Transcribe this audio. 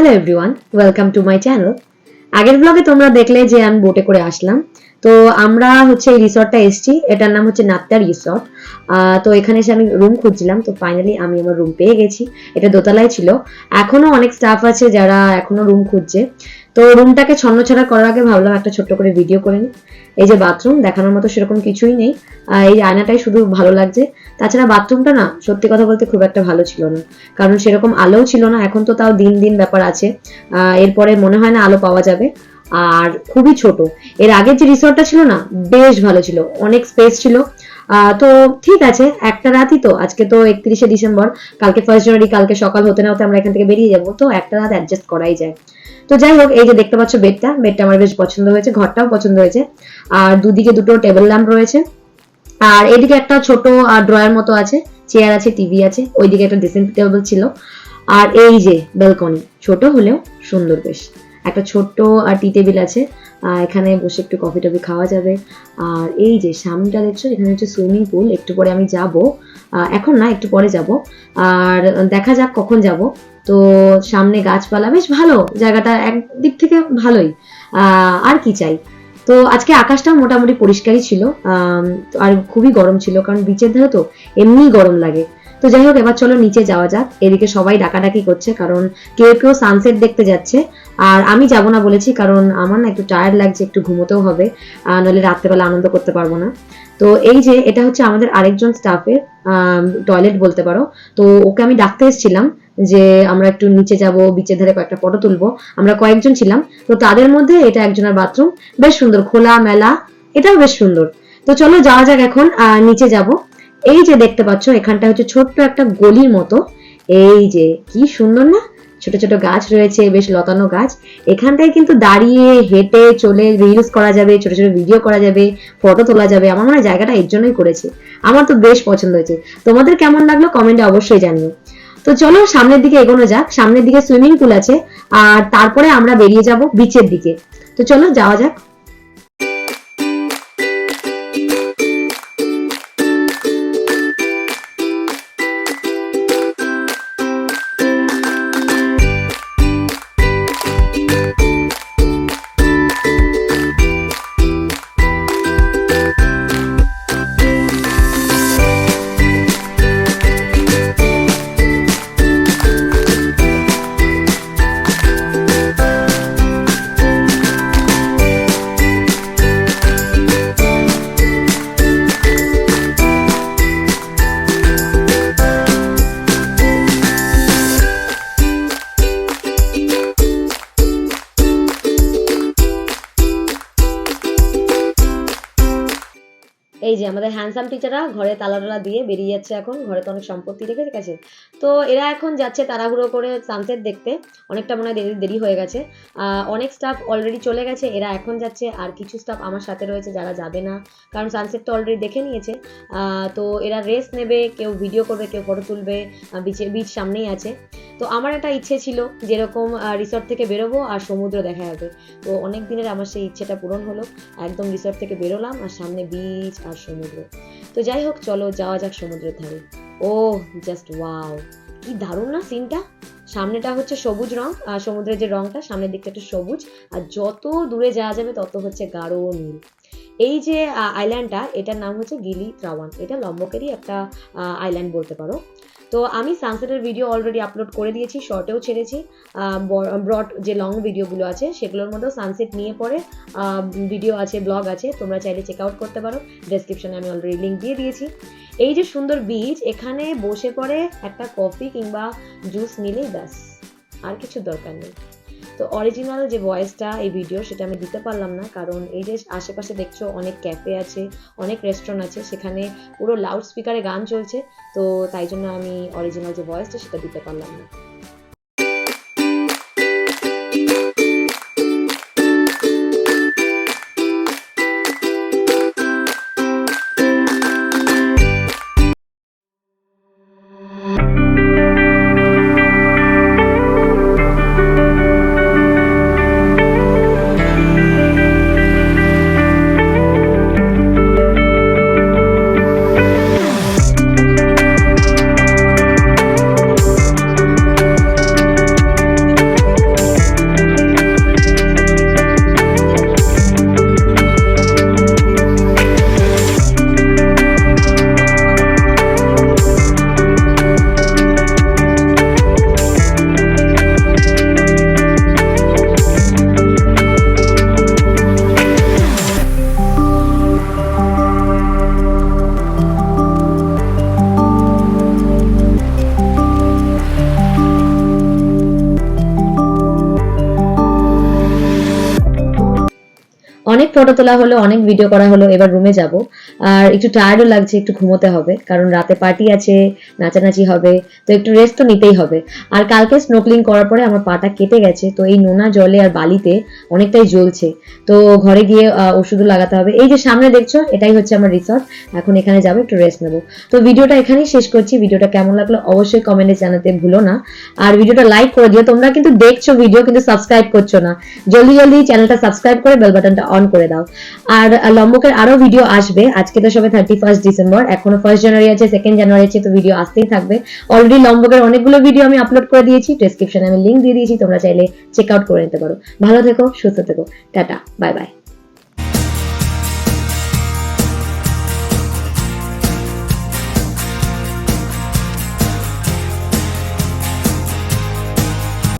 Hello everyone, welcome to my channel. আগের ব্লগে তোমরা দেখলে যে আমি বোটে করে আসলাম। তো আমরা হচ্ছে এই রিসর্টটা এসেছি, এটার নাম হচ্ছে নাত্তা রিসর্ট। তো এখানে এসে আমি রুম খুঁজছিলাম, তো ফাইনালি আমি আমার রুম পেয়ে গেছি। এটা দোতলায় ছিল। এখনো অনেক স্টাফ আছে যারা এখনো রুম খুঁজছে। তো রুমটাকে ছন্নছাড়া করার আগে ভাবলাম একটা ছোট্ট করে ভিডিও করে নিই। এই যে বাথরুম, দেখানোর মতো সেরকম কিছুই নেই। এই আয়নাটাই শুধু ভালো লাগছে। তাছাড়া বাথরুমটা না, সত্যি কথা বলতে খুব একটা ভালো ছিল না, কারণ সেরকম আলোও ছিল না। এখন তো তাও দিন দিন ব্যাপার আছে, এরপরে মনে হয় না আলো পাওয়া যাবে। আর খুবই ছোট। এর আগের যে রিসর্টটা ছিল না, বেশ ভালো ছিল, অনেক স্পেস ছিল। তো ঠিক আছে, একটা রাতই তো, আজকে তো 31শে ডিসেম্বর, কালকে 1 জানুয়ারি, কালকে সকাল হতে না হতে আমরা এখান থেকে বেরিয়ে যাবো, তো একটা রাত অ্যাডজাস্ট করাই যায়। তো যাই হোক, এই যে দেখতে পাচ্ছ বেডটা আমার বেশ পছন্দ হয়েছে, ঘরটাও পছন্দ হয়েছে। আর দুদিকে দুটো টেবিল ল্যাম্প রয়েছে। আর এদিকে একটা ছোট ড্রয়ার মতো আছে, চেয়ার আছে, টিভি আছে, ওইদিকে একটা ড্রেসিং টেবিল ছিল। আর এই যে ব্যালকনি, ছোট হলেও সুন্দর বেশ। একটা ছোট্ট টি টেবিল আছে, এখানে বসে একটু কফি টফি খাওয়া যাবে। আর এই যে সামনেটা দেখছো, এখানে হচ্ছে সুইমিং পুল। একটু পরে আমি যাব, এখন না, একটু পরে যাব। আর দেখা যাক কখন যাব। তো সামনে গাছপালা, বেশ ভালো জায়গাটা, একদিক থেকে ভালোই। আর কি চাই। তো আজকে আকাশটা মোটামুটি পরিষ্কারই ছিল, আর খুবই গরম ছিল, কারণ বিচের ধারে তো এমনি গরম লাগে। তো যাই হোক, এবার চলো নিচে যাওয়া যাক। এদিকে সবাই ডাকাডাকি করছে, কারণ কেউ কেউ সানসেট দেখতে যাচ্ছে। আর আমি যাব না বলেছি, কারণ আমার না একটু টায়ার্ড লাগছে, একটু ঘুমোতেও হবে, নাহলে রাত্রেবেলা আনন্দ করতে পারবো না। তো এই যে এটা হচ্ছে আমাদের আরেকজন স্টাফের টয়লেট বলতে পারো। তো ওকে আমি ডাকতে এসেছিলাম যে আমরা একটু নিচে যাব, বিচের ধারে কয়েকটা ফটো তুলবো। আমরা কয়েকজন ছিলাম, তো তাদের মধ্যে এটা একজনের বাথরুম, বেশ সুন্দর, খোলা মেলা, এটাও বেশ সুন্দর। তো চলো যাওয়া যাক এখন, নিচে যাব। এই যে দেখতে পাচ্ছ, এখানটা হচ্ছে ছোট্ট একটা গলির মতো। এই যে কি সুন্দর না, ছোট ছোট গাছ রয়েছে, বেশ লতানো গাছ। এখানটায় কিন্তু দাঁড়িয়ে হেঁটে চলে রিলস করা যাবে, ছোট ছোট ভিডিও করা যাবে, ফটো তোলা যাবে। আমার মনে হয় জায়গাটা এর জন্যই করেছে। আমার তো বেশ পছন্দ হয়েছে। তোমাদের কেমন লাগলো কমেন্টে অবশ্যই জানিও। তো চলো সামনের দিকে এগোনো যাক। সামনের দিকে সুইমিং পুল আছে, আর তারপরে আমরা বেরিয়ে যাব বিচের দিকে। তো চলো যাওয়া যাক। এই যে আমাদের হ্যান্ডসাম টিচাররা ঘরে তালা টালা দিয়ে বেরিয়ে যাচ্ছে এখন। ঘরে তো অনেক সম্পত্তি রেখে গেছে, তো এরা এখন যাচ্ছে তাড়াহুড়ো করে সানসেট দেখতে। অনেকটা মনে হয় দেরি হয়ে গেছে। অনেক স্টাফ অলরেডি চলে গেছে, এরা এখন যাচ্ছে। আর কিছু স্টাফ আমার সাথে রয়েছে যারা যাবে না, কারণ সানসেট তো অলরেডি দেখে নিয়েছে। তো এরা রেস্ট নেবে, কেউ ভিডিও করবে, কেউ ফটো তুলবে। বিচ সামনেই আছে। তো আমার একটা ইচ্ছে ছিল, যেরকম রিসর্ট থেকে বেরোবো আর সমুদ্র দেখা যাবে। তো অনেক দিনের আমার সেই ইচ্ছেটা পূরণ হলো। একদম রিসর্ট থেকে বেরোলাম আর সামনে বিচ আর সমুদ্র। তো যাই হোক, চলো যাওয়া যাক সমুদ্রের ধারে। ও জাস্ট ওয়াও, কি দারুণ না সিনটা। সামনেটা হচ্ছে সবুজ রং, আর সমুদ্রের যে রংটা সামনের দিকটা একটু সবুজ, আর যত দূরে যাওয়া যাবে তত হচ্ছে গাঢ় নীল। এই যে আইল্যান্ডটা, এটার নাম হচ্ছে গিলি ত্রাওয়ান। এটা লম্বকেরই একটা আইল্যান্ড বলতে পারো। তো আমি সানসেটের ভিডিও অলরেডি আপলোড করে দিয়েছি, শর্টেও ছেড়েছি। ব্রড যে লং ভিডিওগুলো আছে সেগুলোর মধ্যেও সানসেট নিয়ে পরে ভিডিও আছে, ব্লগ আছে, তোমরা চাইলে চেক আউট করতে পারো। ডেসক্রিপশনে আমি অলরেডি লিঙ্ক দিয়ে দিয়েছি। এই যে সুন্দর বিচ, এখানে বসে পড়ে একটা কফি কিংবা জুস নিলেই ব্যাস, আর কিছু দরকার নেই। তো অরিজিনাল যে ভয়েসটা এই ভিডিও, সেটা আমি দিতে পারলাম না, কারণ এই যে আশেপাশে দেখছো অনেক ক্যাফে আছে, অনেক রেস্টুরেন্ট আছে, সেখানে পুরো লাউড স্পিকারে গান চলছে। তো তাই জন্য আমি অরিজিনাল যে ভয়েসটা সেটা দিতে পারলাম না। অনেক ফটো তোলা হলো, অনেক ভিডিও করা হলো, এবার রুমে যাব। আর একটু টায়ার্ডও লাগছে, একটু ঘুমোতে হবে, কারণ রাতে পার্টি আছে, নাচানাচি হবে, তো একটু রেস্ট তো নিতেই হবে। আর কালকে স্নোকলিং করার পরে আমার পাটা কেটে গেছে, তো এই নোনা জলে আর বালিতে অনেকটাই জ্বলছে, তো ঘরে গিয়ে ওষুধও লাগাতে হবে। এই যে সামনে দেখছো, এটাই হচ্ছে আমার রিসর্ট। এখন এখানে যাবো, একটু রেস্ট নেবো। তো ভিডিওটা এখানেই শেষ করছি। ভিডিওটা কেমন লাগলো অবশ্যই কমেন্টে জানাতে ভুলো না। আর ভিডিওটা লাইক করে দিও। তোমরা কিন্তু দেখছো ভিডিও, কিন্তু সাবস্ক্রাইব করছো না। জলদি জলদি চ্যানেলটা সাবস্ক্রাইব করে বেল বাটনটা অন করে দাও। আর লম্বকের আরো ভিডিও আসবে। আজকে তো সবে 31 ডিসেম্বর, এখনো 1 জানুয়ারি আছে, 2 জানুয়ারি আছে, তো ভিডিও আসতেই থাকবে। অলরেডি লম্বকের অনেকগুলো ভিডিও আমি আপলোড করে দিয়েছি, ডেসক্রিপশনে আমি লিংক দিয়ে দিয়েছি, তোমরা চাইলে চেক আউট করে নিতে পারো। ভালো থেকো, সুস্থ থেকো, টাটা, বাই বাই।